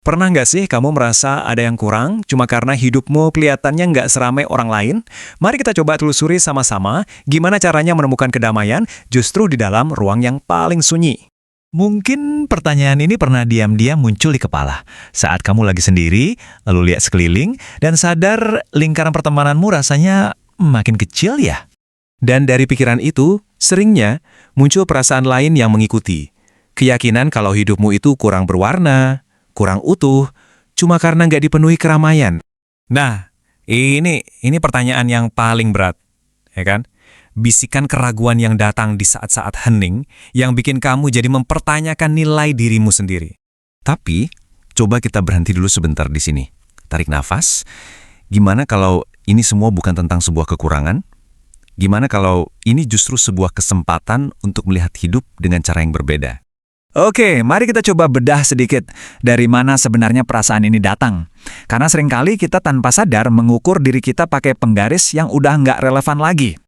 Pernah nggak sih kamu merasa ada yang kurang cuma karena hidupmu kelihatannya nggak seramai orang lain? Mari kita coba telusuri sama-sama gimana caranya menemukan kedamaian justru di dalam ruang yang paling sunyi. Mungkin pertanyaan ini pernah diam-diam muncul di kepala saat kamu lagi sendiri, lalu lihat sekeliling, dan sadar lingkaran pertemananmu rasanya makin kecil ya. Dan dari pikiran itu, seringnya muncul perasaan lain yang mengikuti. Keyakinan kalau hidupmu itu kurang berwarna, kurang utuh, cuma karena nggak dipenuhi keramaian. Nah, ini pertanyaan yang paling berat, ya kan? Bisikan keraguan yang datang di saat-saat hening yang bikin kamu jadi mempertanyakan nilai dirimu sendiri. Tapi, coba kita berhenti dulu sebentar di sini. Tarik nafas. Gimana kalau ini semua bukan tentang sebuah kekurangan? Gimana kalau ini justru sebuah kesempatan untuk melihat hidup dengan cara yang berbeda? Oke, mari kita coba bedah sedikit dari mana sebenarnya perasaan ini datang. Karena seringkali kita tanpa sadar mengukur diri kita pakai penggaris yang udah nggak relevan lagi.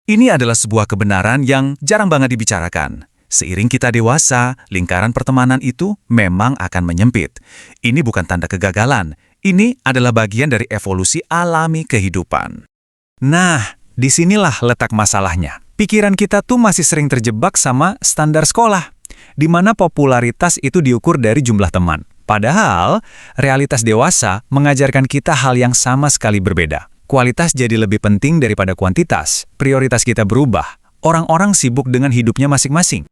Ini adalah sebuah kebenaran yang jarang banget dibicarakan. Seiring kita dewasa, lingkaran pertemanan itu memang akan menyempit. Ini bukan tanda kegagalan. Ini adalah bagian dari evolusi alami kehidupan. Nah, disinilah letak masalahnya. Pikiran kita tuh masih sering terjebak sama standar sekolah, di mana popularitas itu diukur dari jumlah teman. Padahal, realitas dewasa mengajarkan kita hal yang sama sekali berbeda. Kualitas jadi lebih penting daripada kuantitas. Prioritas kita berubah. Orang-orang sibuk dengan hidupnya masing-masing.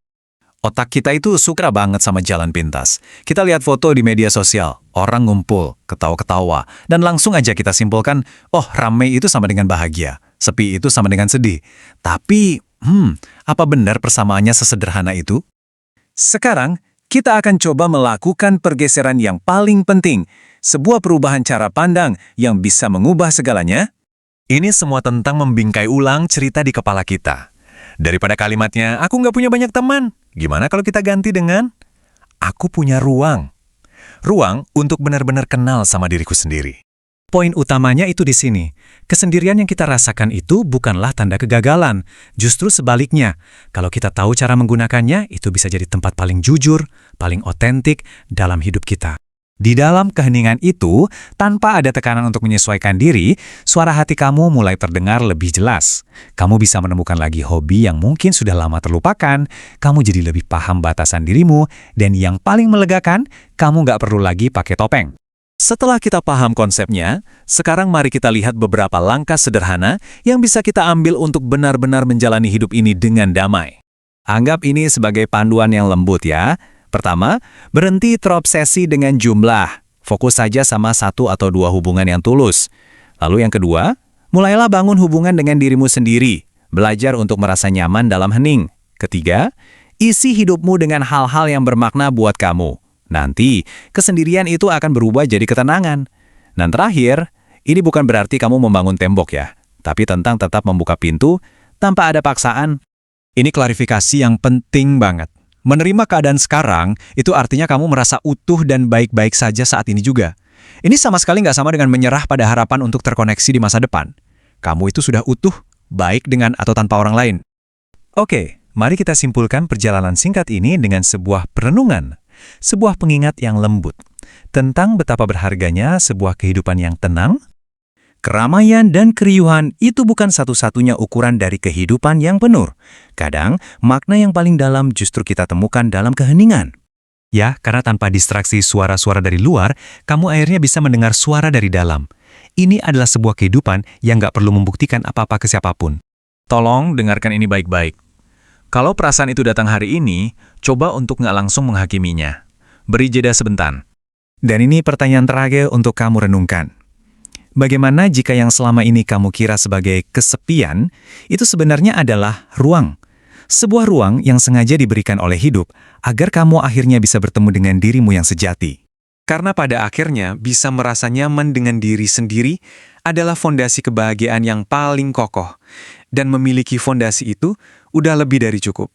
Otak kita itu suka banget sama jalan pintas. Kita lihat foto di media sosial, orang ngumpul, ketawa-ketawa, dan langsung aja kita simpulkan, oh ramai itu sama dengan bahagia, sepi itu sama dengan sedih. Tapi, apa benar persamaannya sesederhana itu? Sekarang, kita akan coba melakukan pergeseran yang paling penting, sebuah perubahan cara pandang yang bisa mengubah segalanya. Ini semua tentang membingkai ulang cerita di kepala kita. Daripada kalimatnya, aku nggak punya banyak teman. Gimana kalau kita ganti dengan, aku punya ruang. Ruang untuk benar-benar kenal sama diriku sendiri. Poin utamanya itu di sini. Kesendirian yang kita rasakan itu bukanlah tanda kegagalan. Justru sebaliknya, kalau kita tahu cara menggunakannya, itu bisa jadi tempat paling jujur, paling otentik dalam hidup kita. Di dalam keheningan itu, tanpa ada tekanan untuk menyesuaikan diri, suara hati kamu mulai terdengar lebih jelas. Kamu bisa menemukan lagi hobi yang mungkin sudah lama terlupakan, kamu jadi lebih paham batasan dirimu, dan yang paling melegakan, kamu nggak perlu lagi pakai topeng. Setelah kita paham konsepnya, sekarang mari kita lihat beberapa langkah sederhana yang bisa kita ambil untuk benar-benar menjalani hidup ini dengan damai. Anggap ini sebagai panduan yang lembut ya. Pertama, berhenti terobsesi dengan jumlah. Fokus saja sama satu atau dua hubungan yang tulus. Lalu yang kedua, mulailah bangun hubungan dengan dirimu sendiri. Belajar untuk merasa nyaman dalam hening. Ketiga, isi hidupmu dengan hal-hal yang bermakna buat kamu. Nanti, kesendirian itu akan berubah jadi ketenangan. Dan terakhir, ini bukan berarti kamu membangun tembok ya, tapi tentang tetap membuka pintu tanpa ada paksaan. Ini klarifikasi yang penting banget. Menerima keadaan sekarang, itu artinya kamu merasa utuh dan baik-baik saja saat ini juga. Ini sama sekali nggak sama dengan menyerah pada harapan untuk terkoneksi di masa depan. Kamu itu sudah utuh, baik dengan atau tanpa orang lain. Oke, mari kita simpulkan perjalanan singkat ini dengan sebuah perenungan. Sebuah pengingat yang lembut tentang betapa berharganya sebuah kehidupan yang tenang. Keramaian dan keriuhan itu bukan satu-satunya ukuran dari kehidupan yang penuh. Kadang, makna yang paling dalam justru kita temukan dalam keheningan. Ya, karena tanpa distraksi suara-suara dari luar, kamu akhirnya bisa mendengar suara dari dalam. Ini adalah sebuah kehidupan yang nggak perlu membuktikan apa-apa ke siapapun. Tolong dengarkan ini baik-baik. Kalau perasaan itu datang hari ini, coba untuk nggak langsung menghakiminya. Beri jeda sebentar. Dan ini pertanyaan terakhir untuk kamu renungkan. Bagaimana jika yang selama ini kamu kira sebagai kesepian, itu sebenarnya adalah ruang. Sebuah ruang yang sengaja diberikan oleh hidup, agar kamu akhirnya bisa bertemu dengan dirimu yang sejati. Karena pada akhirnya bisa merasa nyaman dengan diri sendiri adalah fondasi kebahagiaan yang paling kokoh. Dan memiliki fondasi itu udah lebih dari cukup.